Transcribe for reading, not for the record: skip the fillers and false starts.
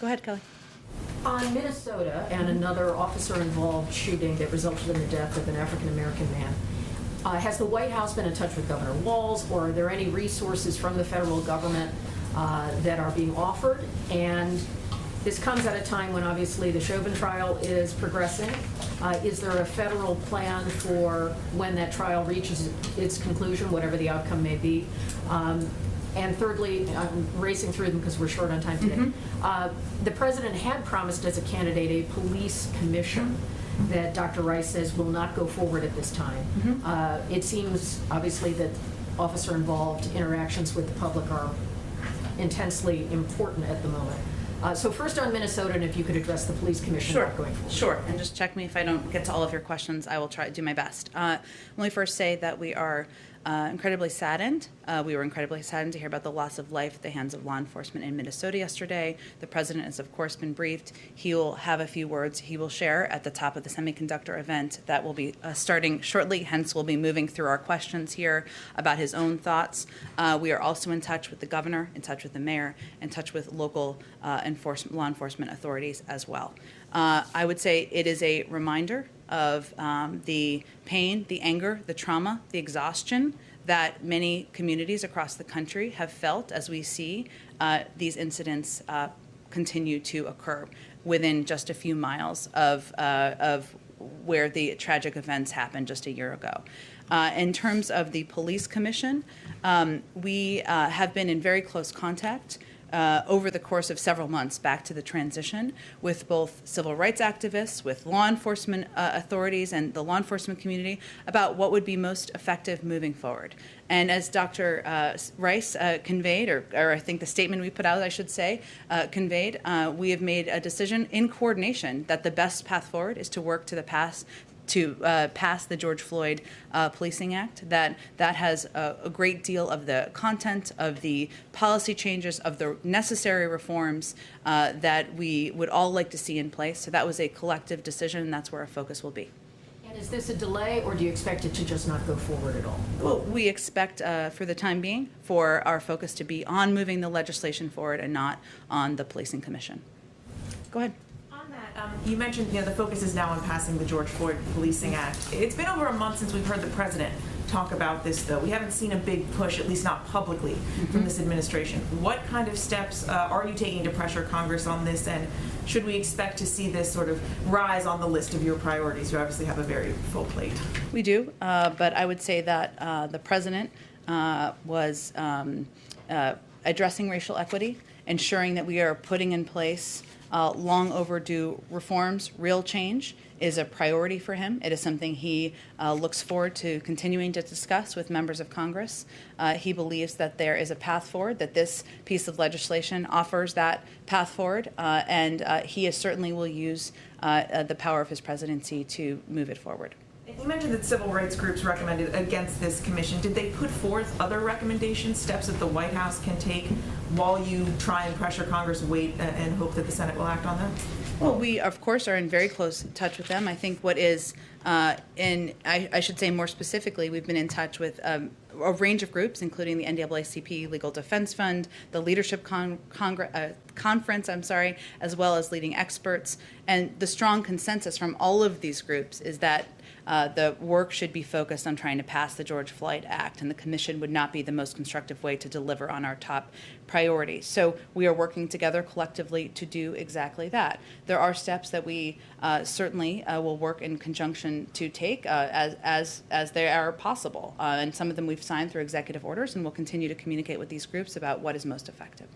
Go ahead, Kelly. On Minnesota and another officer-involved shooting that resulted in the death of an African-American man, has the White House been in touch with Governor Walz, or are there any resources from the federal government that are being offered? And this comes at a time when obviously the Chauvin trial is progressing. Is there a federal plan for when that trial reaches its conclusion, whatever the outcome may be? And thirdly, I'm racing through them because we're short on time today. The president had promised as a candidate a police commission that Dr. Rice says will not go forward at this time. It seems obviously that officer-involved interactions with the public are intensely important at the moment. So first on Minnesota, and if you could address the police commission Sure. going forward. Sure, and just check me if I don't get to all of your questions. I will try to do my best. Let me first say that we are incredibly saddened. We were incredibly saddened to hear about the loss of life at the hands of law enforcement in Minnesota yesterday. The president has, of course, been briefed. He will have a few words he will share at the top of the semiconductor event that will be starting shortly. Hence, we'll be moving through our questions here about his own thoughts. We are also in touch with the governor, in touch with the mayor, in touch with local law enforcement authorities as well. I would say it is a reminder of the pain, the anger, the trauma, the exhaustion that many communities across the country have felt as we see these incidents continue to occur within just a few miles of where the tragic events happened just a year ago. In terms of the police commission, we have been in very close contact over the course of several months back to the transition with both civil rights activists, with law enforcement authorities and the law enforcement community about what would be most effective moving forward. And as Dr. Rice conveyed, or I think the statement we put out, I should say, conveyed, we have made a decision in coordination that the best path forward is to work to pass the George Floyd Policing Act, that has a great deal of the content, of the policy changes, of the necessary reforms that we would all like to see in place. So that was a collective decision, and that's where our focus will be. And is this a delay, or do you expect it to just not go forward at all? Well, we expect, for the time being, for our focus to be on moving the legislation forward and not on the policing commission. Go ahead. You mentioned, the focus is now on passing the George Floyd Policing Act. It's been over a month since we've heard the president talk about this, though. We haven't seen a big push, at least not publicly, from this administration. What kind of steps are you taking to pressure Congress on this, and should we expect to see this sort of rise on the list of your priorities? You obviously have a very full plate. We do, but I would say that the president was addressing racial equity, ensuring that we are putting in place long overdue reforms. Real change is a priority for him. It is something he looks forward to continuing to discuss with members of Congress. He believes that there is a path forward, that this piece of legislation offers that path forward, and he certainly will use the power of his presidency to move it forward. You mentioned that civil rights groups recommended against this commission. Did they put forth other recommendations, steps that the White House can take while you try and pressure Congress, wait and hope that the Senate will act on them? Well, we, of course, are in very close touch with them. I think what is, I should say more specifically, we've been in touch with a range of groups, including the NAACP Legal Defense Fund, the Leadership Conference, as well as leading experts. And the strong consensus from all of these groups is that the work should be focused on trying to pass the George Floyd Act, and the commission would not be the most constructive way to deliver on our top priorities. So we are working together collectively to do exactly that. There are steps that we certainly will work in conjunction to take as they are possible, and some of them we've signed through executive orders, and we'll continue to communicate with these groups about what is most effective.